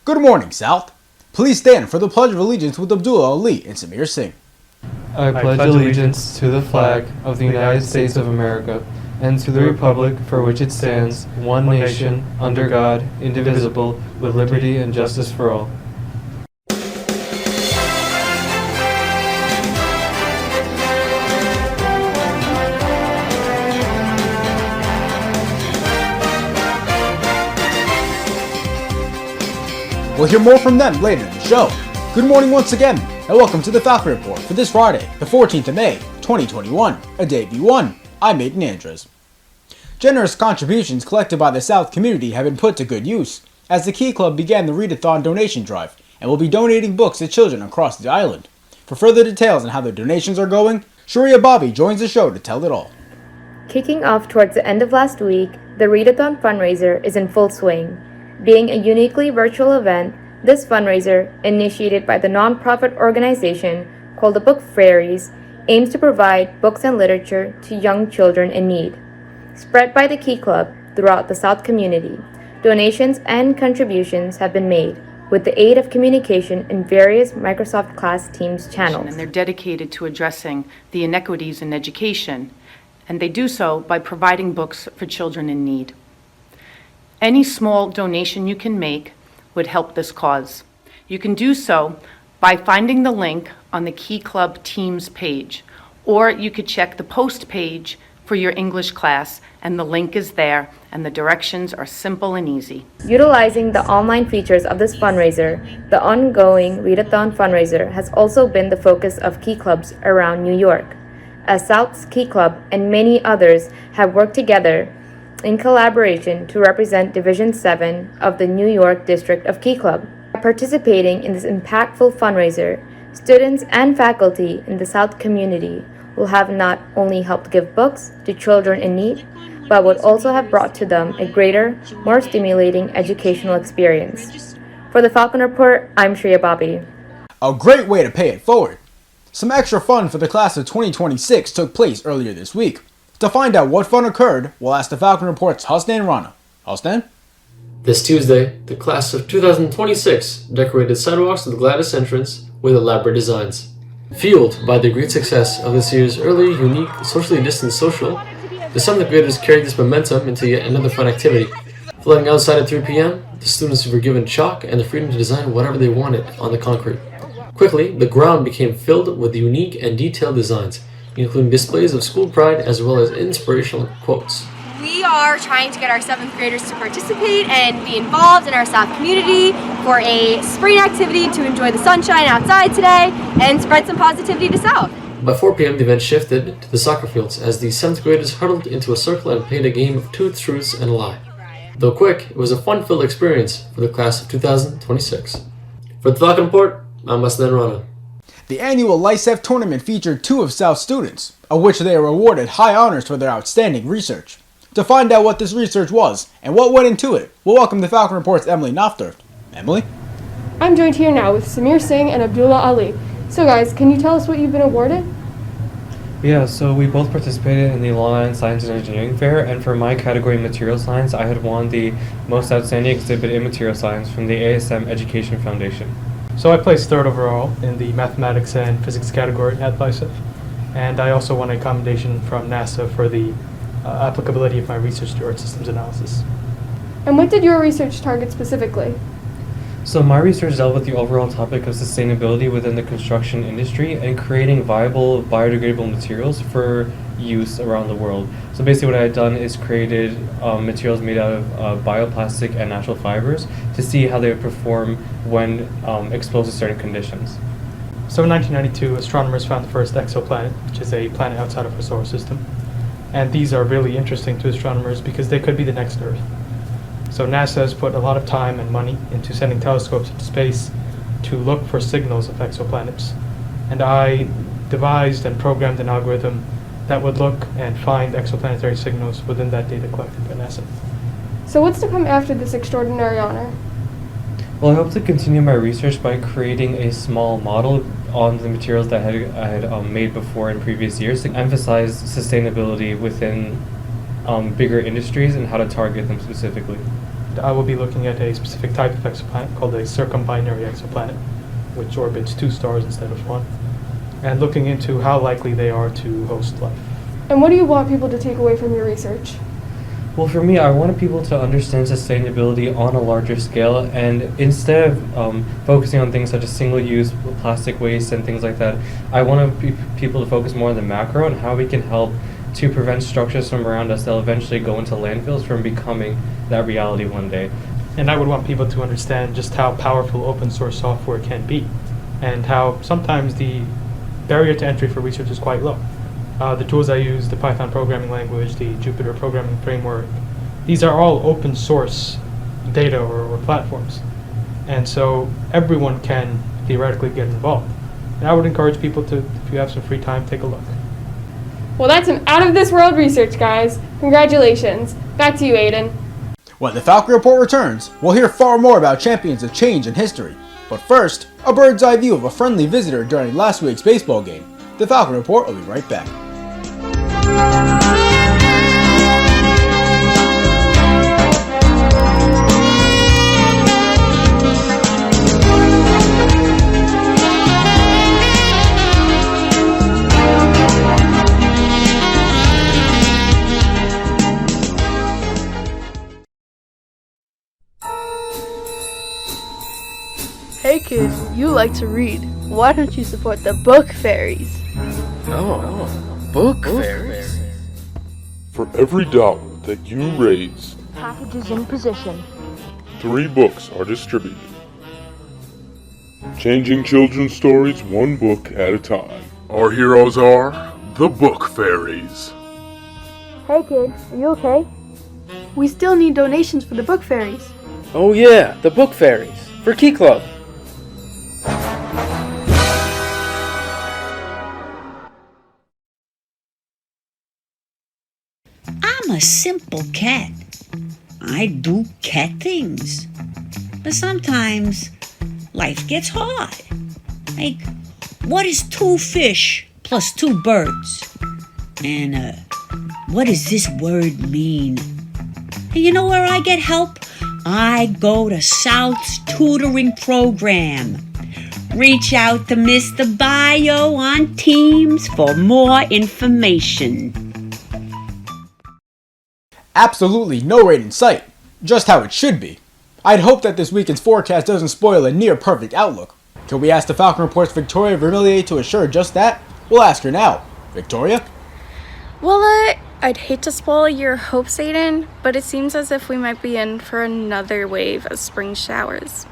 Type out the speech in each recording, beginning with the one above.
Good morning, South. Please stand for the Pledge of Allegiance with Abdullah Ali and Samir Singh. I pledge allegiance to the flag of the United States of America and to the republic for which it stands, one nation, under God, indivisible, with liberty and justice for all. We'll hear more from them later in the show. Good morning once again, and welcome to the Falcon Report for this Friday, the 14th of May, 2021, a day B1. I'm Aiden Andres. Generous contributions collected by the South community have been put to good use, as the Key Club began the Read-a-thon donation drive and will be donating books to children across the island. For further details on how their donations are going, Sharia Bobby joins the show to tell it all. Kicking off towards the end of last week, the Read-a-thon fundraiser is in full swing. Being a uniquely virtual event, this fundraiser, initiated by the non-profit organization called the Book Fairies, aims to provide books and literature to young children in need. Spread by the Key Club throughout the South community, donations and contributions have been made with the aid of communication in various Microsoft Class Teams channels. And they're dedicated to addressing the inequities in education, and they do so by providing books for children in need. Any small donation you can make would help this cause. You can do so by finding the link on the Key Club Teams page, or you could check the post page for your English class, and the link is there, and the directions are simple and easy. Utilizing the online features of this fundraiser, the ongoing Read-a-thon fundraiser has also been the focus of Key Clubs around New York, as South's Key Club and many others have worked together in collaboration to represent Division 7 of the New York District of Key Club. By participating in this impactful fundraiser, students and faculty in the South community will have not only helped give books to children in need, but would also have brought to them a greater, more stimulating educational experience. For the Falcon Report, I'm Shreya Bobby. A great way to pay it forward. Some extra fun for the class of 2026 took place earlier this week. To find out what fun occurred, we'll ask the Falcon Report's Husnan Rana. Husnan? This Tuesday, the class of 2026 decorated sidewalks of the Gladys entrance with elaborate designs. Fueled by the great success of this year's early, unique, socially distanced social, the 7th graders carried this momentum into yet another fun activity. Flooding outside at 3 p.m., the students were given chalk and the freedom to design whatever they wanted on the concrete. Quickly, the ground became filled with unique and detailed designs, including displays of school pride as well as inspirational quotes. We are trying to get our 7th graders to participate and be involved in our South community for a spring activity to enjoy the sunshine outside today and spread some positivity to South. By 4 p.m. the event shifted to the soccer fields as the 7th graders huddled into a circle and played a game of two truths and a lie. Though quick, it was a fun-filled experience for the class of 2026. For the Falcon Report, I'm Husnan Rana. The annual LICEF tournament featured 2 of South's students, of which they were awarded high honors for their outstanding research. To find out what this research was and what went into it, we'll welcome the Falcon Report's Emily Nofter. Emily? I'm joined here now with Samir Singh and Abdullah Ali. So guys, can you tell us what you've been awarded? Yeah, so we both participated in the Long Island Science and Engineering Fair, and for my category Material Science, I had won the Most Outstanding Exhibit in Material Science from the ASM Education Foundation. So I placed 3rd overall in the mathematics and physics category at LICEF, and I also won a commendation from NASA for the applicability of my research to Earth systems analysis. And what did your research target specifically? So my research dealt with the overall topic of sustainability within the construction industry and creating viable biodegradable materials for use around the world. So basically what I had done is created materials made out of bioplastic and natural fibers to see how they would perform when exposed to certain conditions. So in 1992, astronomers found the first exoplanet, which is a planet outside of our solar system. And these are really interesting to astronomers because they could be the next Earth. So NASA has put a lot of time and money into sending telescopes into space to look for signals of exoplanets. And I devised and programmed an algorithm that would look and find exoplanetary signals within that data collected by NASA. So what's to come after this extraordinary honor? Well, I hope to continue my research by creating a small model on the materials that I had made before in previous years to emphasize sustainability within bigger industries and how to target them specifically. I will be looking at a specific type of exoplanet called a circumbinary exoplanet, which orbits 2 stars instead of 1, and looking into how likely they are to host life. And what do you want people to take away from your research? Well, for me, I wanted people to understand sustainability on a larger scale, and instead of focusing on things such as single-use plastic waste and things like that, I want people to focus more on the macro and how we can help to prevent structures from around us that will eventually go into landfills from becoming that reality one day. And I would want people to understand just how powerful open source software can be, and how sometimes the barrier to entry for research is quite low. The tools I use, the Python programming language, the Jupyter programming framework, these are all open source data or platforms. And so everyone can theoretically get involved. And I would encourage people to, if you have some free time, take a look. Well, that's some out-of-this-world research, guys. Congratulations. Back to you, Aiden. When the Falcon Report returns, we'll hear far more about champions of change in history. But first, a bird's eye view of a friendly visitor during last week's baseball game. The Falcon Report will be right back. Hey kid, you like to read. Why don't you support the book fairies? Book fairies? For every dollar that you raise, Packages in position. 3 books are distributed. Changing children's stories 1 book at a time. Our heroes are the book fairies. Hey kid, are you okay? We still need donations for the book fairies. Oh yeah, the book fairies. For Key Club. I'm a simple cat. I do cat things. But sometimes life gets hard. Like, what is 2 fish plus 2 birds? And what does this word mean? And you know where I get help? I go to South's tutoring program. Reach out to Mr. Bio on Teams for more information. Absolutely no rain in sight. Just how it should be. I'd hope that this weekend's forecast doesn't spoil a near-perfect outlook. Can we ask the Falcon Report's Victoria Vermillier to assure just that? We'll ask her now. Victoria? Well, I'd hate to spoil your hopes, Aiden, but it seems as if we might be in for another wave of spring showers.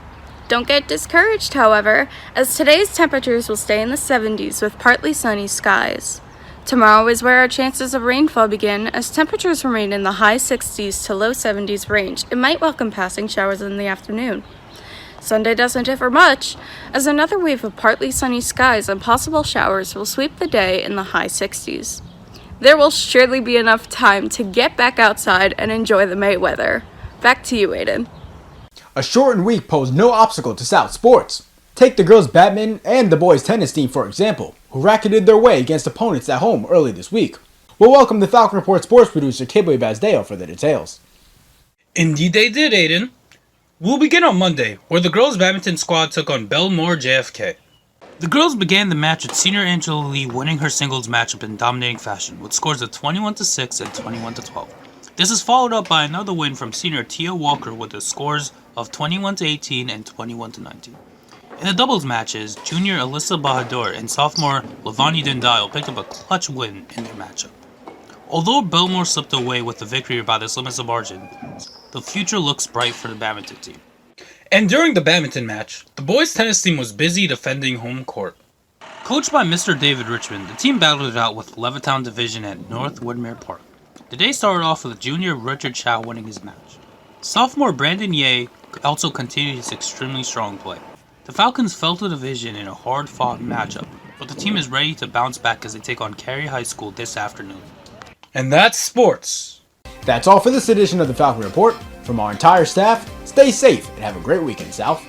Don't get discouraged, however, as today's temperatures will stay in the 70s with partly sunny skies. Tomorrow is where our chances of rainfall begin, as temperatures remain in the high 60s to low 70s range. It might welcome passing showers in the afternoon. Sunday doesn't differ much, as another wave of partly sunny skies and possible showers will sweep the day in the high 60s. There will surely be enough time to get back outside and enjoy the May weather. Back to you, Aiden. A shortened week posed no obstacle to South sports. Take the girls' badminton and the boys' tennis team, for example, who racketed their way against opponents at home early this week. We'll welcome the Falcon Report sports producer Kibwe Bazdeo for the details. Indeed they did, Aiden. We'll begin on Monday, where the girls' badminton squad took on Belmore JFK. The girls began the match with senior Angela Lee winning her singles matchup in dominating fashion, with scores of 21-6 and 21-12. This is followed up by another win from senior Tia Walker with the scores of 21-18 and 21-19. In the doubles matches, junior Alyssa Bahadur and sophomore Lavani Dindal picked up a clutch win in their matchup. Although Belmore slipped away with the victory by the slimmest of margin, the future looks bright for the badminton team. And during the badminton match, the boys' tennis team was busy defending home court. Coached by Mr. David Richmond, the team battled it out with Levittown Division at North Woodmere Park. The day started off with junior Richard Chow winning his match. Sophomore Brandon Ye also continued his extremely strong play. The Falcons fell to the division in a hard-fought matchup, but the team is ready to bounce back as they take on Cary High School this afternoon. And that's sports. That's all for this edition of the Falcon Report. From our entire staff, stay safe and have a great weekend, South.